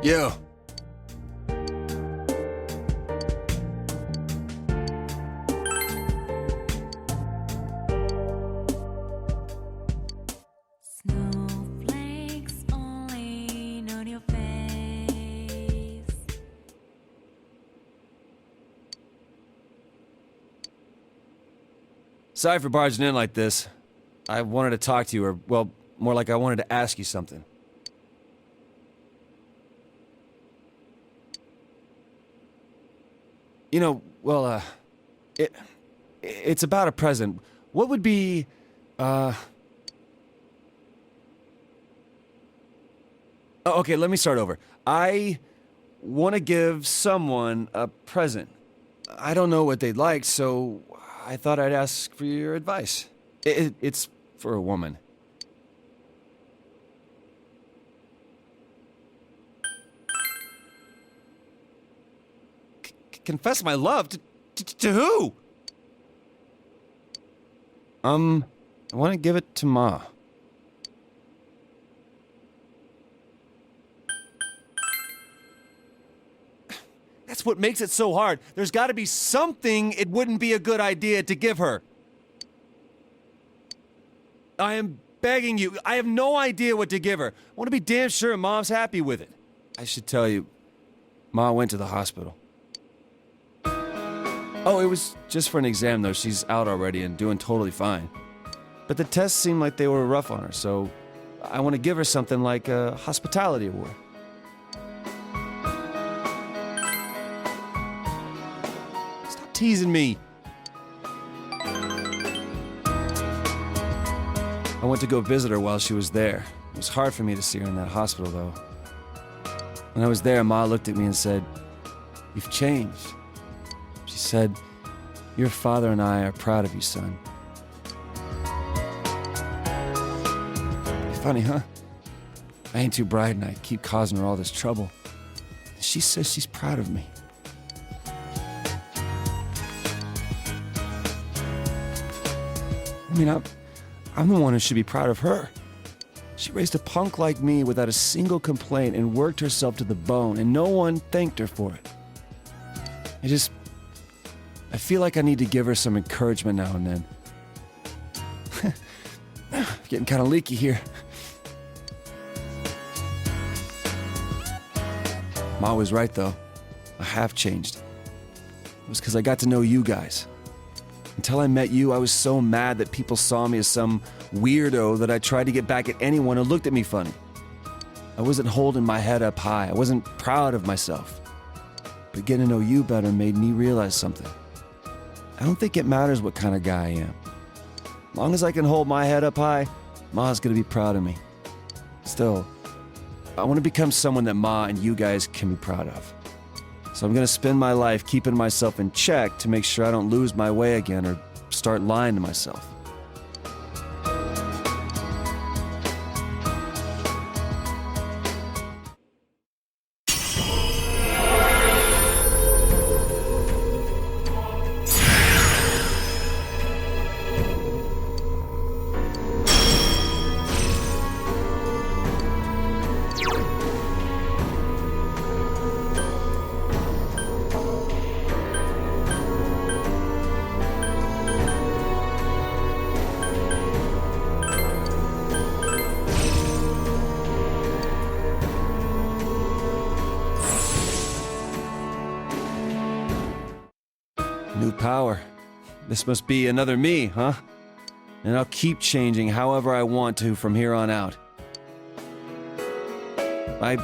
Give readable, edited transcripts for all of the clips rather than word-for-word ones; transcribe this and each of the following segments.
Yo. Snowflakes only on your face. Sorry for barging in like this. I wanted to talk to you, or, well, more like I wanted to ask you something. You know, well, it's about a present. What would be, Oh, okay, let me start over. I want to give someone a present. I don't know what they'd like, so I thought I'd ask for your advice. It's for a woman. Confess my love? To who? I want to give it to Ma. That's what makes it so hard. There's got to be something it wouldn't be a good idea to give her. I am begging you. I have no idea what to give her. I want to be damn sure Mom's happy with it. I should tell you, Ma went to the hospital. Oh, it was just for an exam, though. She's out already and doing totally fine. But the tests seemed like they were rough on her, so I want to give her something like a hospitality award. Stop teasing me. I went to go visit her while she was there. It was hard for me to see her in that hospital, though. When I was there, Ma looked at me and said, "You've changed." She said, "Your father and I are proud of you, son." Funny, huh? I ain't too bright and I keep causing her all this trouble. She says she's proud of me. I mean, I'm the one who should be proud of her. She raised a punk like me without a single complaint and worked herself to the bone, and no one thanked her for it. I feel like I need to give her some encouragement now and then. Getting kind of leaky here. Ma was right, though. I have changed. It was because I got to know you guys. Until I met you, I was so mad that people saw me as some weirdo that I tried to get back at anyone who looked at me funny. I wasn't holding my head up high. I wasn't proud of myself. But getting to know you better made me realize something. I don't think it matters what kind of guy I am. As long as I can hold my head up high, Ma's gonna be proud of me. Still, I want to become someone that Ma and you guys can be proud of. So I'm gonna spend my life keeping myself in check to make sure I don't lose my way again or start lying to myself. New power. This must be another me, huh? And I'll keep changing however I want to from here on out. I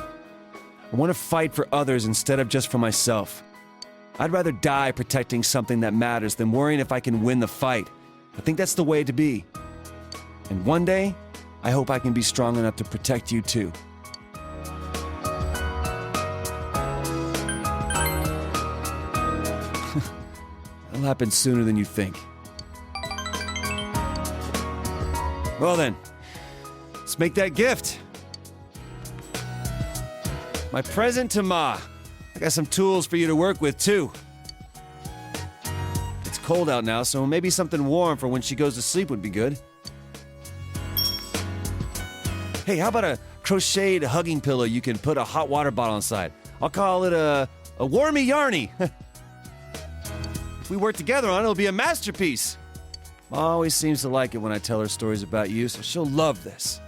want to fight for others instead of just for myself. I'd rather die protecting something that matters than worrying if I can win the fight. I think that's the way to be. And one day, I hope I can be strong enough to protect you too. It'll happen sooner than you think. Well then, let's make that gift. My present to Ma. I got some tools for you to work with too. It's cold out now, so maybe something warm for when she goes to sleep would be good. Hey, how about a crocheted hugging pillow you can put a hot water bottle inside. I'll call it a warmy yarny. If we work together on it, it'll be a masterpiece. Mom always seems to like it when I tell her stories about you, so she'll love this.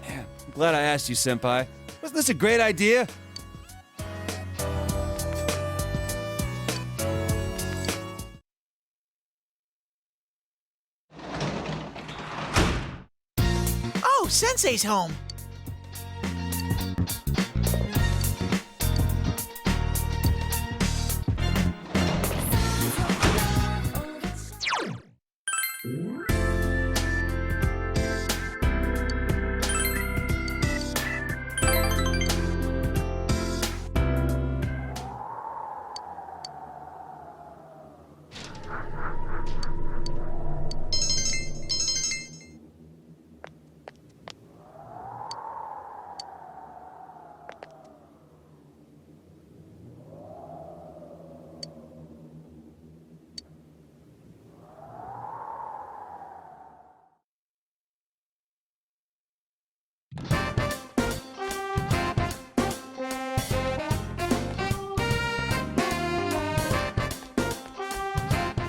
Man, I'm glad I asked you, Senpai. Wasn't this a great idea? Oh, Sensei's home.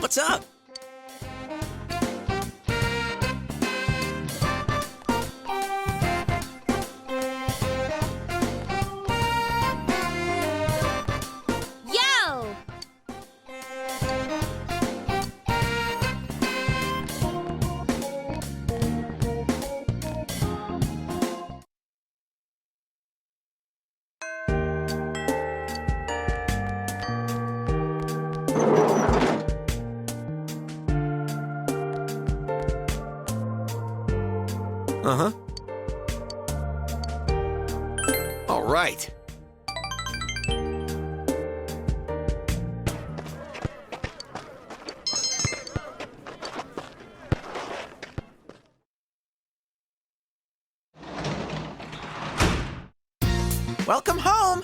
What's up? Yo! Uh-huh. All right. Welcome home.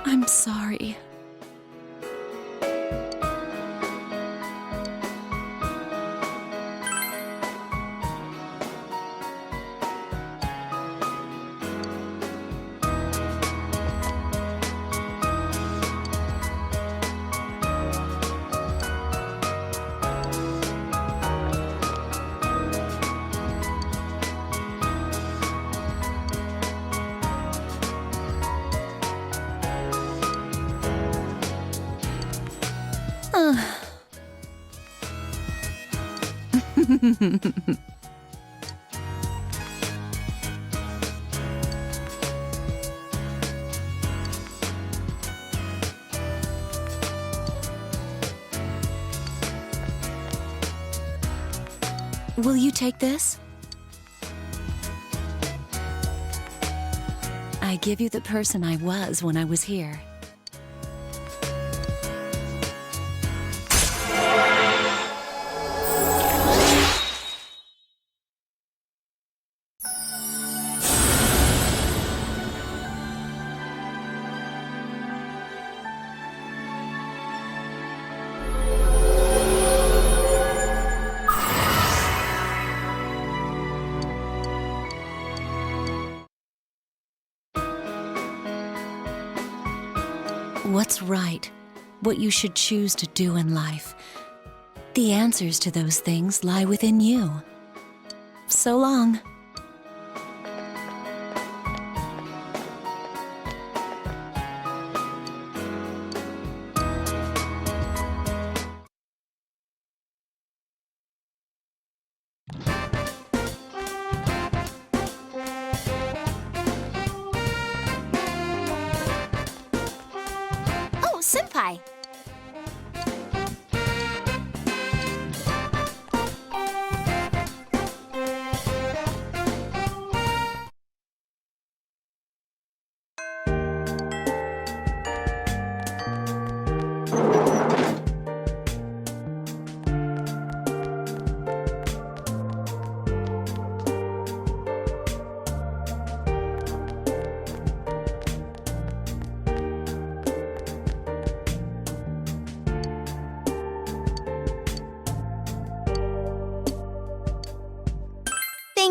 I'm sorry. Will you take this? I give you the person I was when I was here. What's right? What you should choose to do in life? The answers to those things lie within you. So long. Oh, Senpai!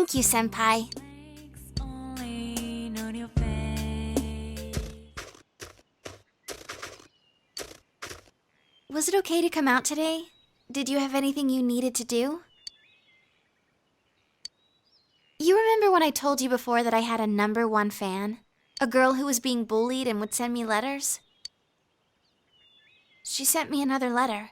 Thank you, Senpai. Was it okay to come out today? Did you have anything you needed to do? You remember when I told you before that I had a #1 fan? A girl who was being bullied and would send me letters? She sent me another letter.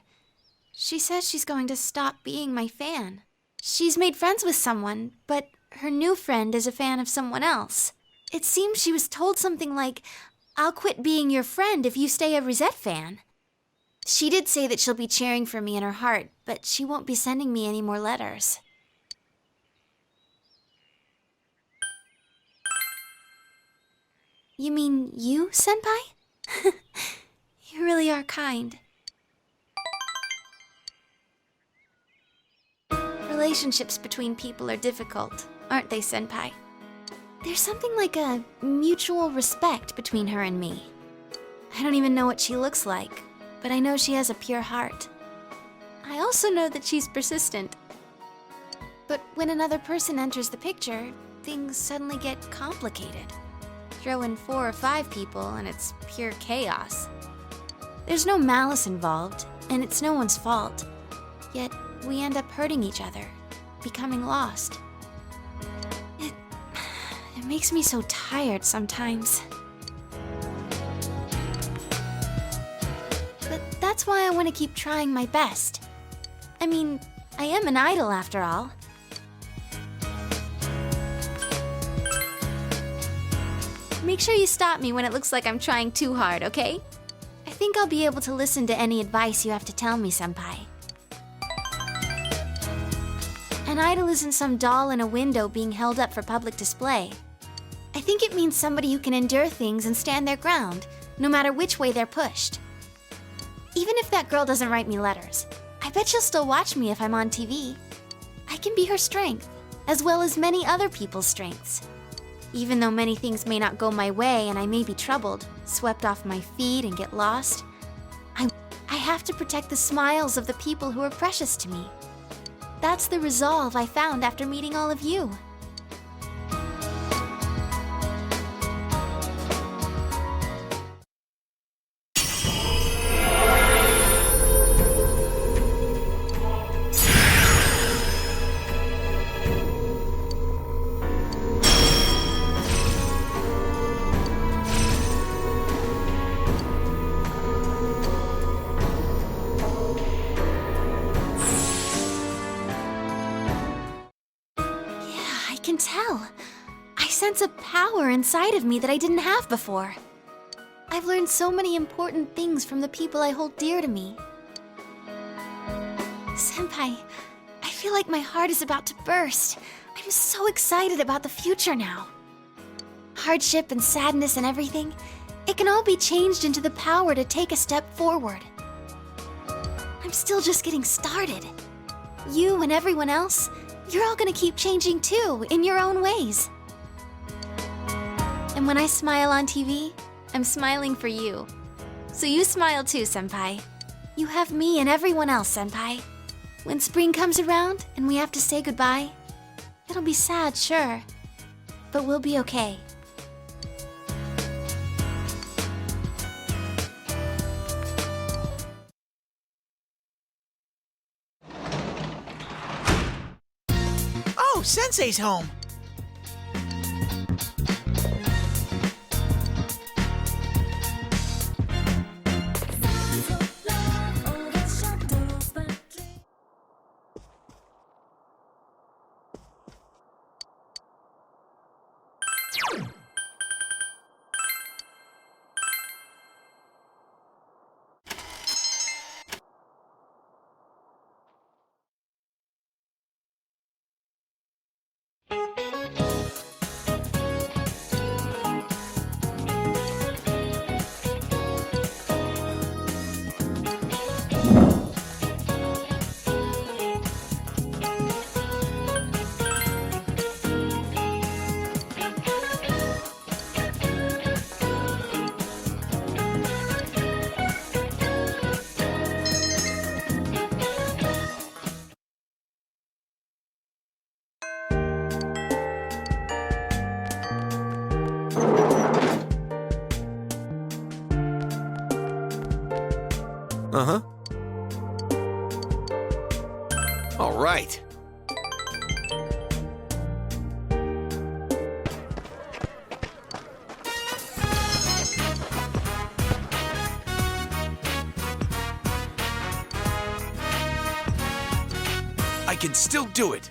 She says she's going to stop being my fan. She's made friends with someone, but her new friend is a fan of someone else. It seems she was told something like, "I'll quit being your friend if you stay a Rosette fan." She did say that she'll be cheering for me in her heart, but she won't be sending me any more letters. You mean you, Senpai? You really are kind. Relationships between people are difficult, aren't they, Senpai? There's something like a mutual respect between her and me. I don't even know what she looks like, but I know she has a pure heart. I also know that she's persistent. But when another person enters the picture, things suddenly get complicated. Throw in 4 or 5 people and it's pure chaos. There's no malice involved, and it's no one's fault. Yet we end up hurting each other, becoming lost. It makes me so tired sometimes. But that's why I want to keep trying my best. I mean, I am an idol after all. Make sure you stop me when it looks like I'm trying too hard, okay? I think I'll be able to listen to any advice you have to tell me, Senpai. An idol isn't some doll in a window being held up for public display. I think it means somebody who can endure things and stand their ground, no matter which way they're pushed. Even if that girl doesn't write me letters, I bet she'll still watch me if I'm on TV. I can be her strength, as well as many other people's strengths. Even though many things may not go my way and I may be troubled, swept off my feet and get lost, I have to protect the smiles of the people who are precious to me. That's the resolve I found after meeting all of you. I can tell. I sense a power inside of me that I didn't have before. I've learned so many important things from the people I hold dear to me. Senpai, I feel like my heart is about to burst. I'm so excited about the future now. Hardship and sadness and everything, it can all be changed into the power to take a step forward. I'm still just getting started. You and everyone else, you're all gonna keep changing too, in your own ways. And when I smile on TV, I'm smiling for you. So you smile too, Senpai. You have me and everyone else, Senpai. When spring comes around and we have to say goodbye, it'll be sad, sure, but we'll be okay. Oh, Sensei's home. Uh-huh. All right. I can still do it.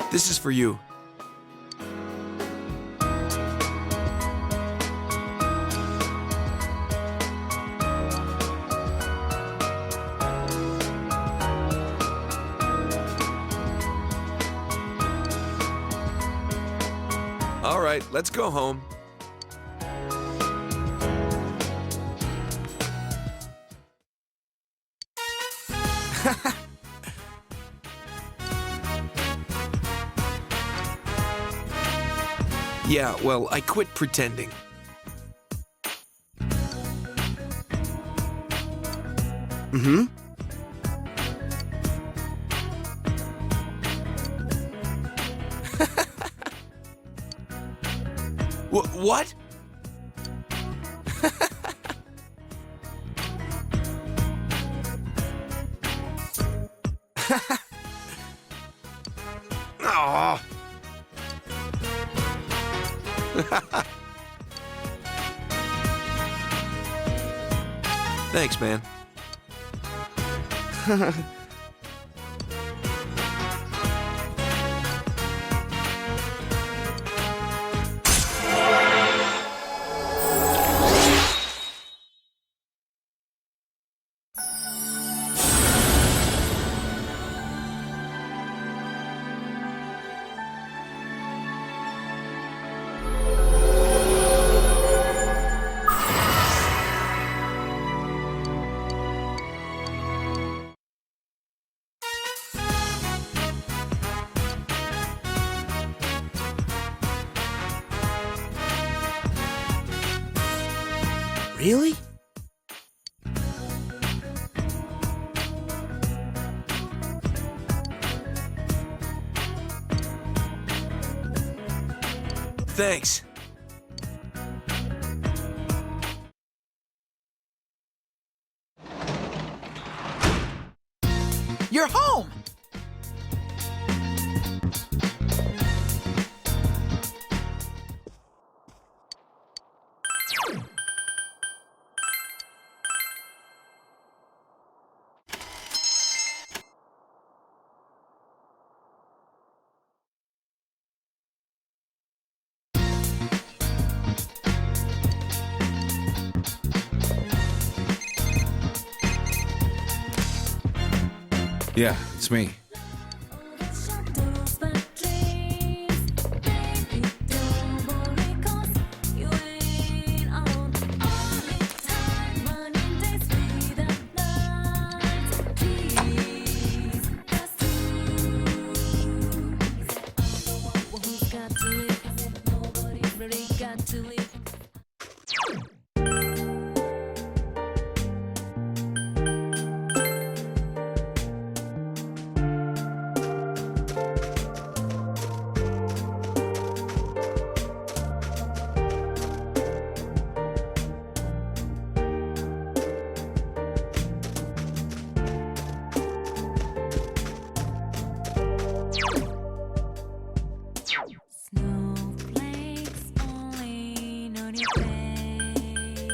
This is for you. All right, let's go home. Yeah, well, I quit pretending. Mm-hmm. What? Aw. Thanks, man. Really? Thanks. You're home! Yeah, it's me. Snowflakes falling on your face.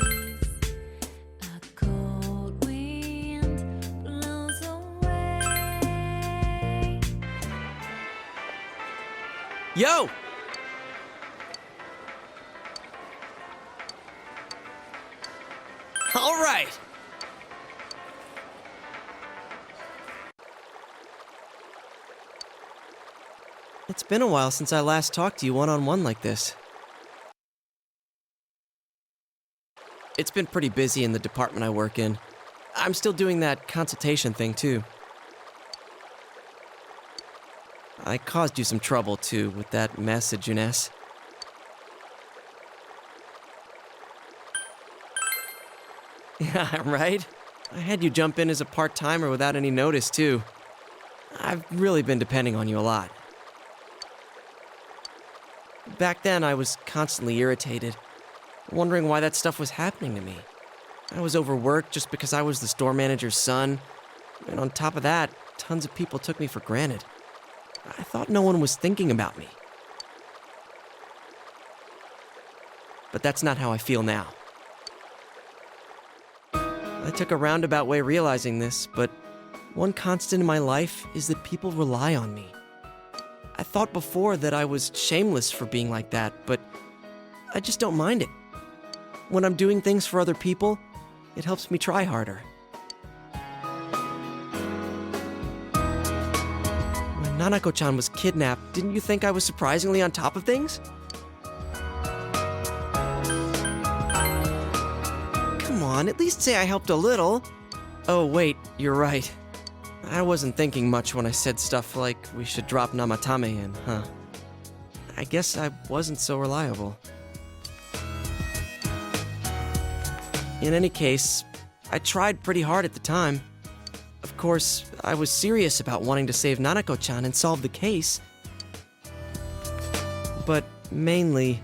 A cold wind blows away. Yo! All right! It's been a while since I last talked to you one-on-one like this. It's been pretty busy in the department I work in. I'm still doing that consultation thing, too. I caused you some trouble, too, with that mess at Junes. Yeah, right? I had you jump in as a part-timer without any notice, too. I've really been depending on you a lot. Back then, I was constantly irritated, wondering why that stuff was happening to me. I was overworked just because I was the store manager's son, and on top of that, tons of people took me for granted. I thought no one was thinking about me. But that's not how I feel now. I took a roundabout way realizing this, but one constant in my life is that people rely on me. I thought before that I was shameless for being like that, but I just don't mind it. When I'm doing things for other people, it helps me try harder. When Nanako-chan was kidnapped, didn't you think I was surprisingly on top of things? Come on, at least say I helped a little. Oh wait, you're right. I wasn't thinking much when I said stuff like we should drop Namatame in, huh? I guess I wasn't so reliable. In any case, I tried pretty hard at the time. Of course, I was serious about wanting to save Nanako-chan and solve the case. But mainly,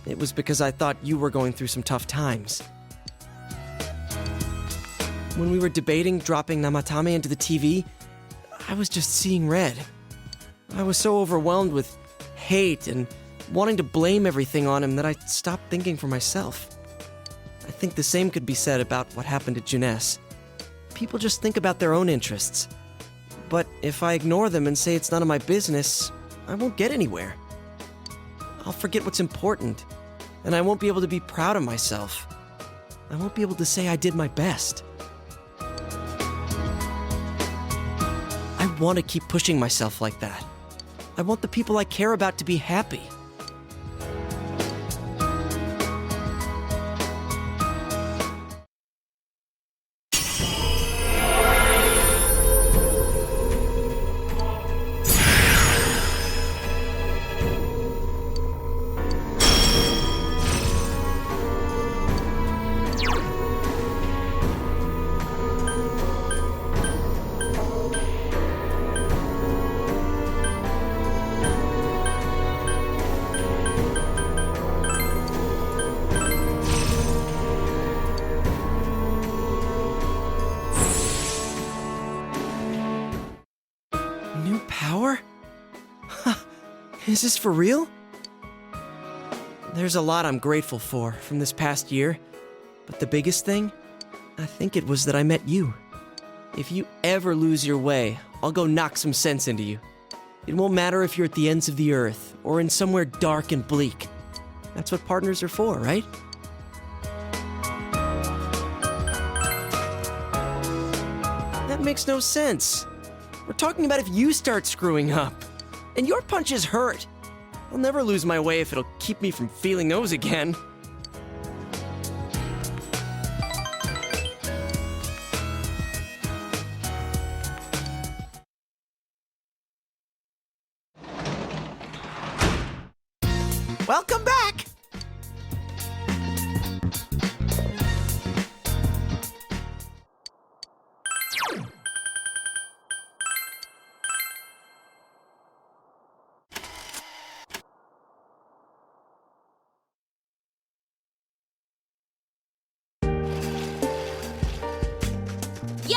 it was because I thought you were going through some tough times. When we were debating dropping Namatame into the TV, I was just seeing red. I was so overwhelmed with hate and wanting to blame everything on him that I stopped thinking for myself. I think the same could be said about what happened at Junes. People just think about their own interests. But if I ignore them and say it's none of my business, I won't get anywhere. I'll forget what's important, and I won't be able to be proud of myself. I won't be able to say I did my best. I want to keep pushing myself like that. I want the people I care about to be happy. New power? Is this for real? There's a lot I'm grateful for from this past year, but the biggest thing, I think it was that I met you. If you ever lose your way, I'll go knock some sense into you. It won't matter if you're at the ends of the earth or in somewhere dark and bleak. That's what partners are for, right? That makes no sense. We're talking about if you start screwing up. And your punches hurt. I'll never lose my way if it'll keep me from feeling those again. Welcome back! Yo!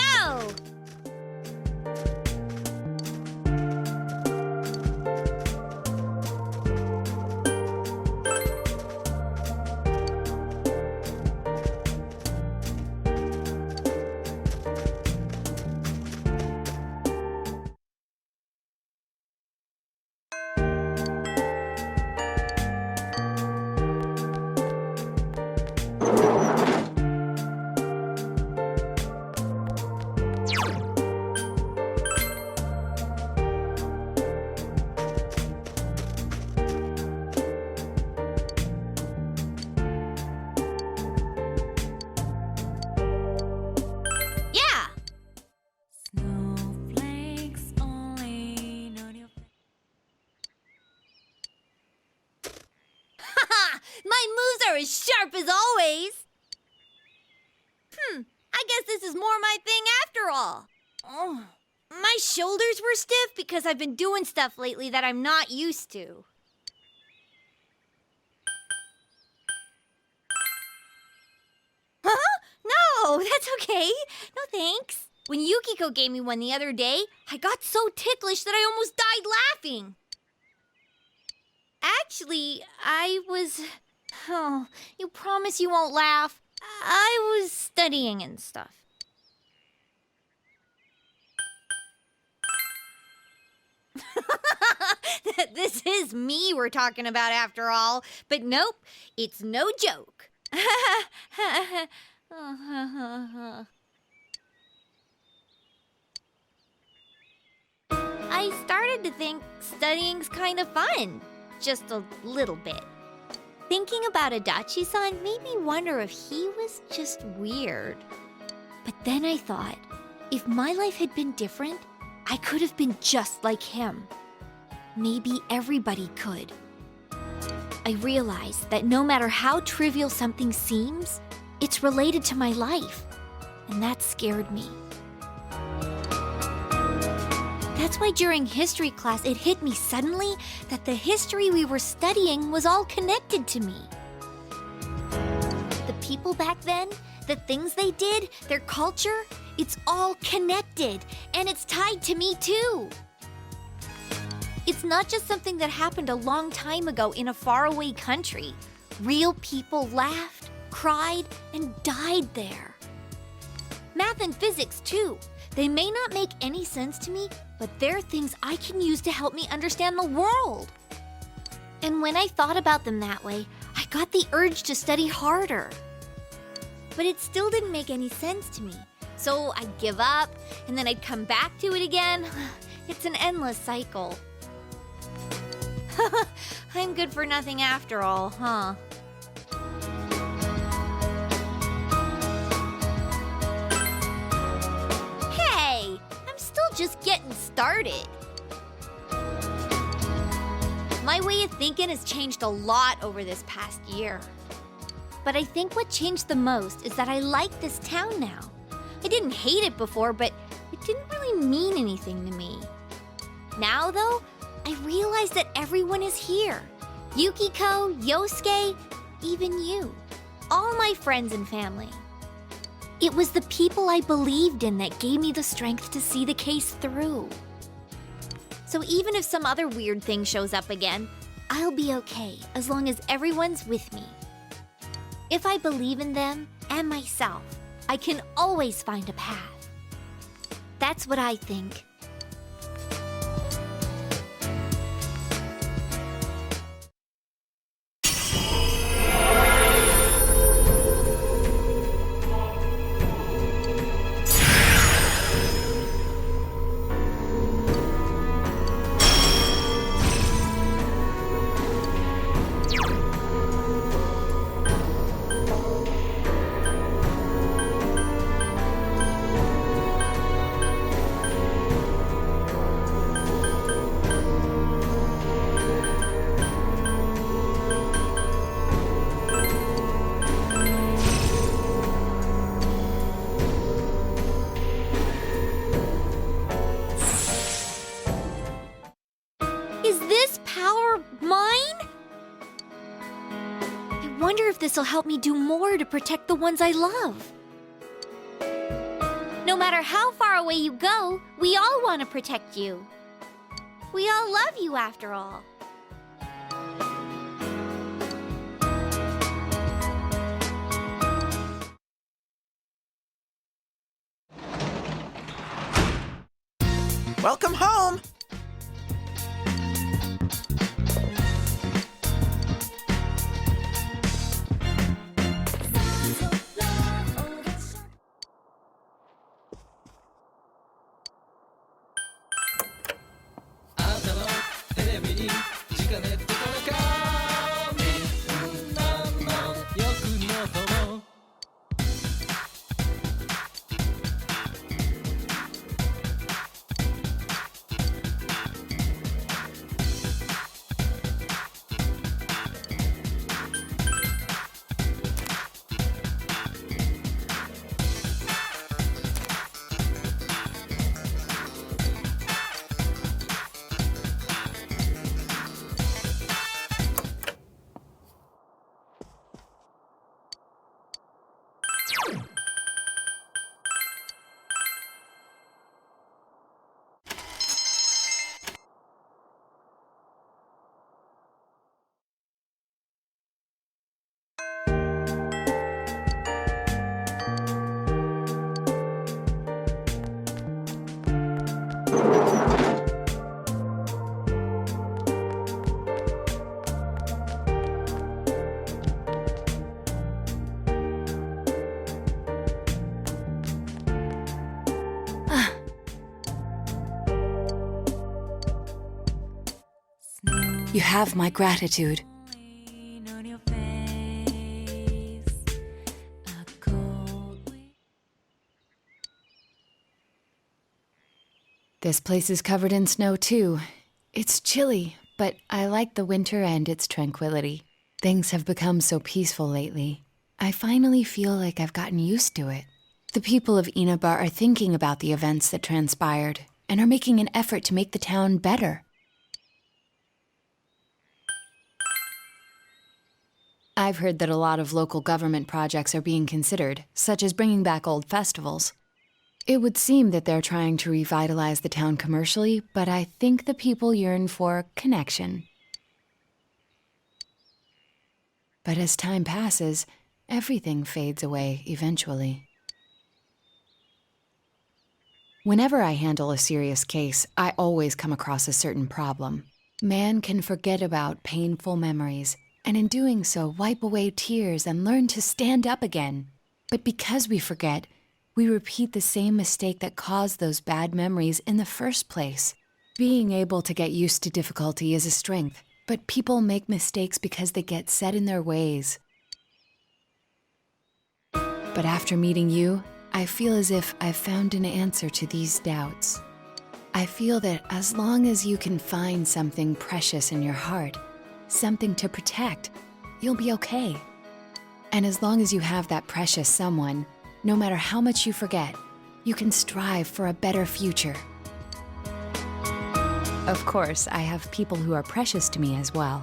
You're as sharp as always. I guess this is more my thing after all. Oh, my shoulders were stiff because I've been doing stuff lately that I'm not used to. Huh? No, that's okay. No thanks. When Yukiko gave me one the other day, I got so ticklish that I almost died laughing. Actually, Oh, you promise you won't laugh? I was studying and stuff. This is me we're talking about after all. But nope, it's no joke. I started to think studying's kind of fun. Just a little bit. Thinking about Adachi-san made me wonder if he was just weird. But then I thought, if my life had been different, I could have been just like him. Maybe everybody could. I realized that no matter how trivial something seems, it's related to my life. And that scared me. That's why during history class it hit me suddenly that the history we were studying was all connected to me. The people back then, the things they did, their culture, it's all connected, and it's tied to me too. It's not just something that happened a long time ago in a faraway country. Real people laughed, cried, and died there. Math and physics too. They may not make any sense to me, but they're things I can use to help me understand the world. And when I thought about them that way, I got the urge to study harder. But it still didn't make any sense to me. So I'd give up, and then I'd come back to it again. It's an endless cycle. I'm good for nothing after all, huh? Hey, I'm still just getting started. My way of thinking has changed a lot over this past year. But I think what changed the most is that I like this town now. I didn't hate it before, but it didn't really mean anything to me. Now, though, I realize that everyone is here. Yukiko, Yosuke, even you. All my friends and family. It was the people I believed in that gave me the strength to see the case through. So even if some other weird thing shows up again, I'll be okay as long as everyone's with me. If I believe in them and myself, I can always find a path. That's what I think. Is this power mine? I wonder if this will help me do more to protect the ones I love. No matter how far away you go, we all want to protect you. We all love you after all. Welcome home! You have my gratitude. This place is covered in snow, too. It's chilly, but I like the winter and its tranquility. Things have become so peaceful lately. I finally feel like I've gotten used to it. The people of Inabar are thinking about the events that transpired and are making an effort to make the town better. I've heard that a lot of local government projects are being considered, such as bringing back old festivals. It would seem that they're trying to revitalize the town commercially, but I think the people yearn for connection. But as time passes, everything fades away eventually. Whenever I handle a serious case, I always come across a certain problem. Man can forget about painful memories, and in doing so, wipe away tears and learn to stand up again. But because we forget, we repeat the same mistake that caused those bad memories in the first place. Being able to get used to difficulty is a strength, but people make mistakes because they get set in their ways. But after meeting you, I feel as if I've found an answer to these doubts. I feel that as long as you can find something precious in your heart, something to protect, you'll be okay. And as long as you have that precious someone, no matter how much you forget, you can strive for a better future. Of course, I have people who are precious to me as well.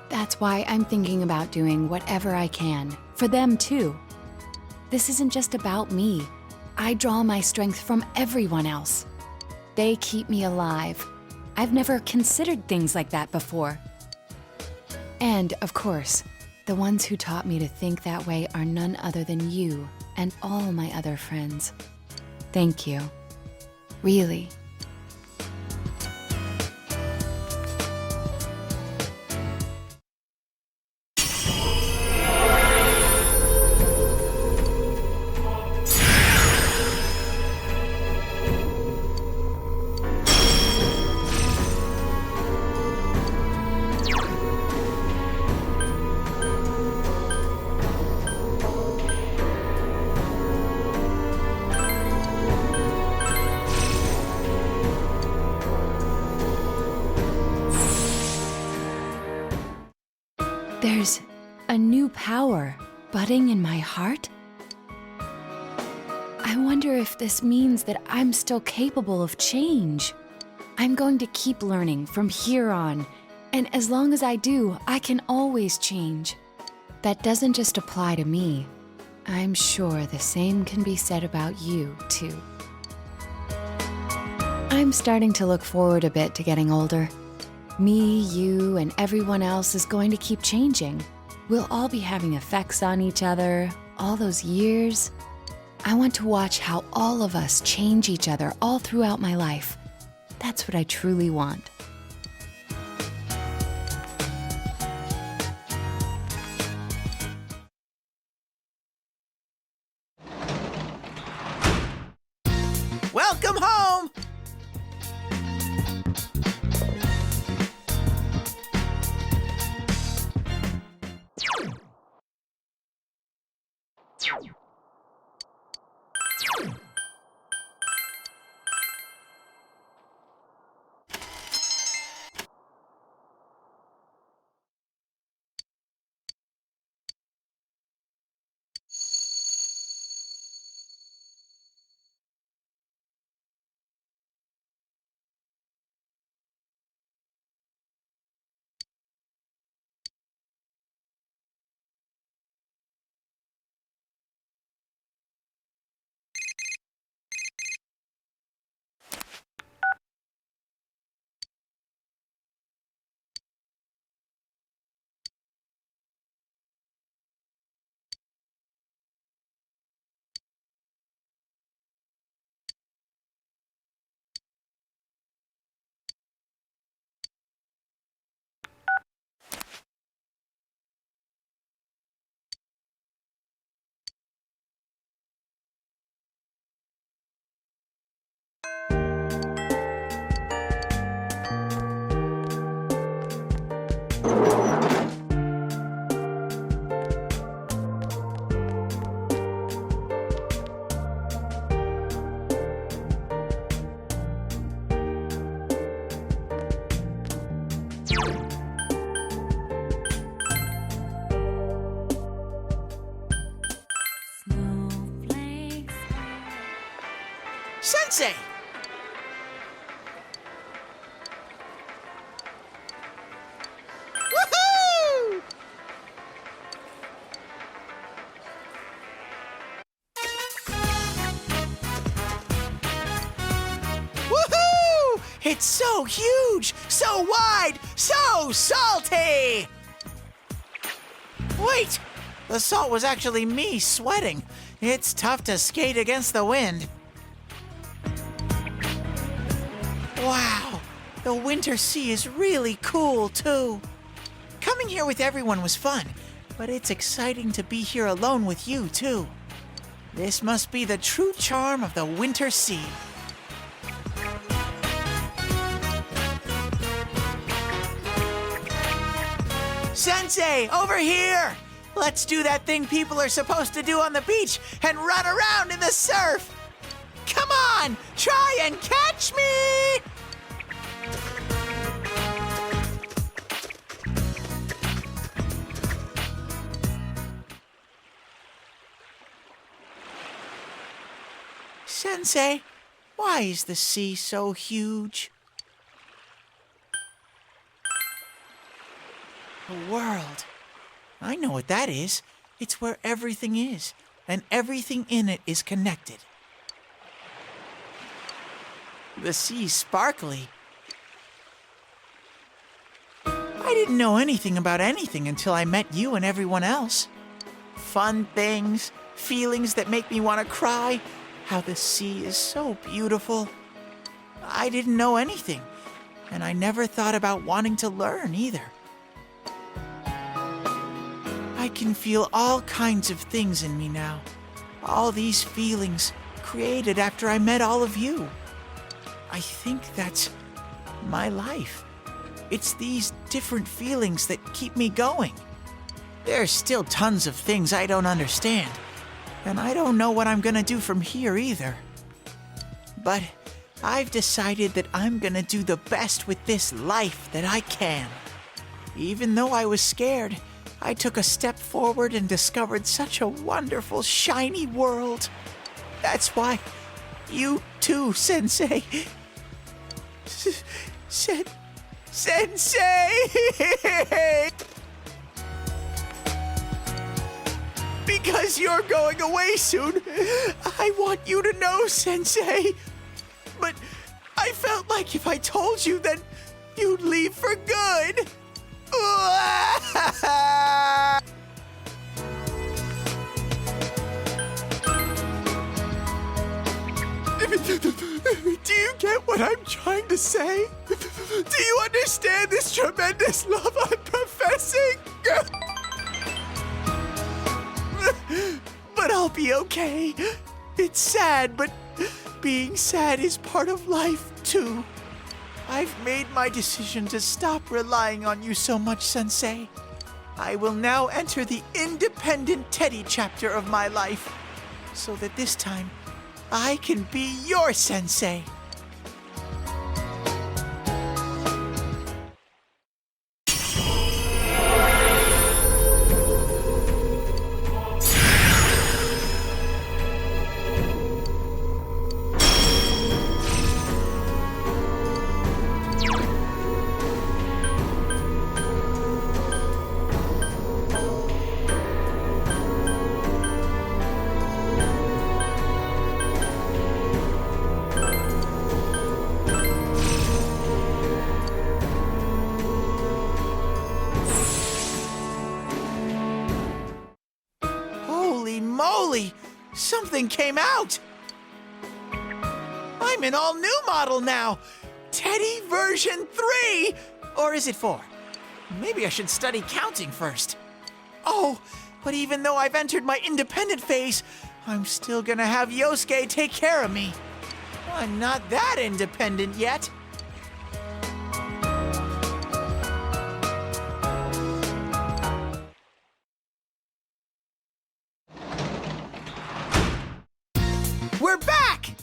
That's why I'm thinking about doing whatever I can, for them too. This isn't just about me. I draw my strength from everyone else. They keep me alive. I've never considered things like that before. And, of course, the ones who taught me to think that way are none other than you and all my other friends. Thank you. Really. There's a new power budding in my heart. I wonder if this means that I'm still capable of change. I'm going to keep learning from here on, and as long as I do, I can always change. That doesn't just apply to me. I'm sure the same can be said about you, too. I'm starting to look forward a bit to getting older. Me, you, and everyone else is going to keep changing. We'll all be having effects on each other, all those years. I want to watch how all of us change each other all throughout my life. That's what I truly want. Welcome home! Sensei! Woohoo! Woohoo! It's so huge, so wide, so salty! Wait! The salt was actually me sweating. It's tough to skate against the wind. Wow, the winter sea is really cool too. Coming here with everyone was fun, but it's exciting to be here alone with you too. This must be the true charm of the winter sea. Sensei, over here! Let's do that thing people are supposed to do on the beach and run around in the surf! Come on, try and catch me! Sensei, why is the sea so huge? The world. I know what that is. It's where everything is, and everything in it is connected. The sea's sparkly. I didn't know anything about anything until I met you and everyone else. Fun things, feelings that make me want to cry, how the sea is so beautiful. I didn't know anything, and I never thought about wanting to learn either. I can feel all kinds of things in me now. All these feelings created after I met all of you. I think that's my life. It's these different feelings that keep me going. There's still tons of things I don't understand, and I don't know what I'm gonna do from here either. But I've decided that I'm gonna do the best with this life that I can. Even though I was scared, I took a step forward and discovered such a wonderful, shiny world. That's why you too, Sensei. Sensei! Because you're going away soon, I want you to know, Sensei. But I felt like if I told you, then you'd leave for good. Do you get what I'm trying to say? Do you understand this tremendous love I'm professing? But I'll be okay. It's sad, but being sad is part of life, too. I've made my decision to stop relying on you so much, Sensei. I will now enter the independent Teddy chapter of my life, so that this time I can be your Sensei. Moly! Something came out! I'm an all-new model now! Teddy version 3! Or is it 4? Maybe I should study counting first. Oh, but even though I've entered my independent phase, I'm still gonna have Yosuke take care of me. I'm not that independent yet. We're back!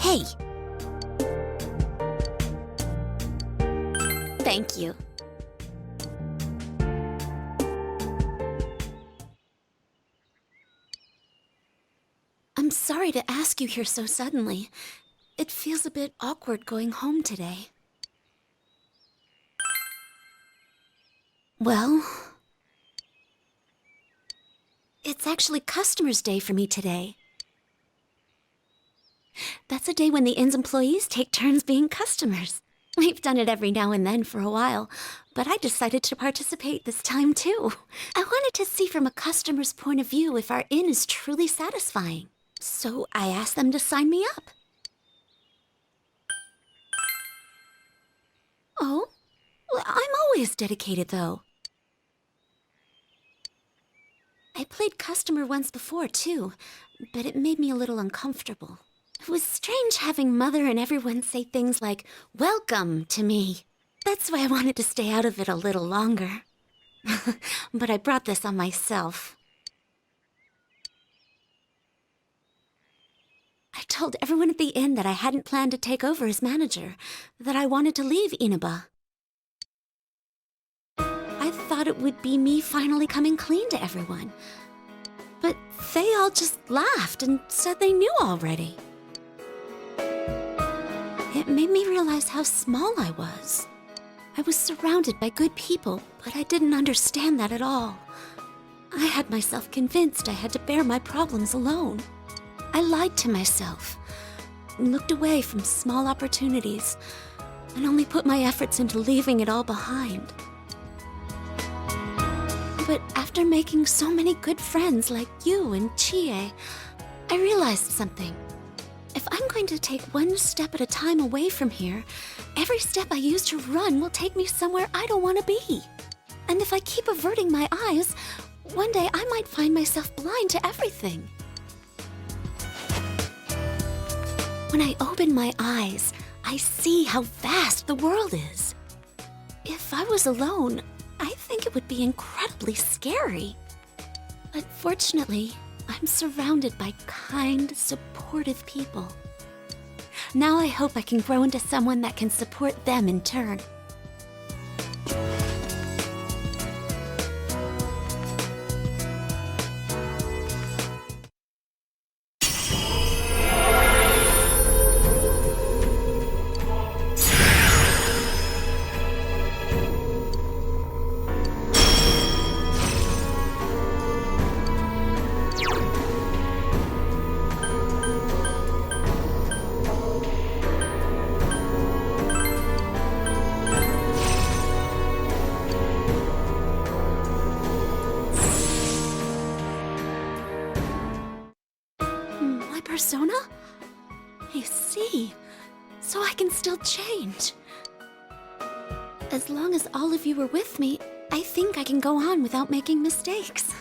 Hey. Thank you. I'm sorry to ask you here so suddenly. It feels a bit awkward going home today. Well, it's actually Customers' Day for me today. That's a day when the inn's employees take turns being customers. We've done it every now and then for a while, but I decided to participate this time too. I wanted to see from a customer's point of view if our inn is truly satisfying. So I asked them to sign me up. Oh, well, I'm always dedicated though. I played customer once before too, but it made me a little uncomfortable. It was strange having Mother and everyone say things like, "Welcome" to me. That's why I wanted to stay out of it a little longer. But I brought this on myself. I told everyone at the inn that I hadn't planned to take over as manager, that I wanted to leave Inaba. I thought it would be me finally coming clean to everyone. But they all just laughed and said they knew already. It made me realize how small I was. I was surrounded by good people, but I didn't understand that at all. I had myself convinced I had to bear my problems alone. I lied to myself, looked away from small opportunities, and only put my efforts into leaving it all behind. But after making so many good friends like you and Chie, I realized something. If I'm going to take one step at a time away from here, every step I use to run will take me somewhere I don't want to be. And if I keep averting my eyes, one day I might find myself blind to everything. When I open my eyes, I see how vast the world is. If I was alone, I think it would be incredibly scary. But fortunately, I'm surrounded by kind, supportive people. Now I hope I can grow into someone that can support them in turn. Persona? I see. So I can still change. As long as all of you are with me, I think I can go on without making mistakes.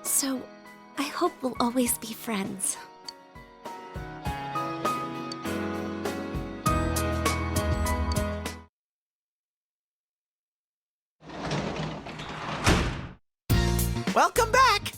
So, I hope we'll always be friends. Welcome back!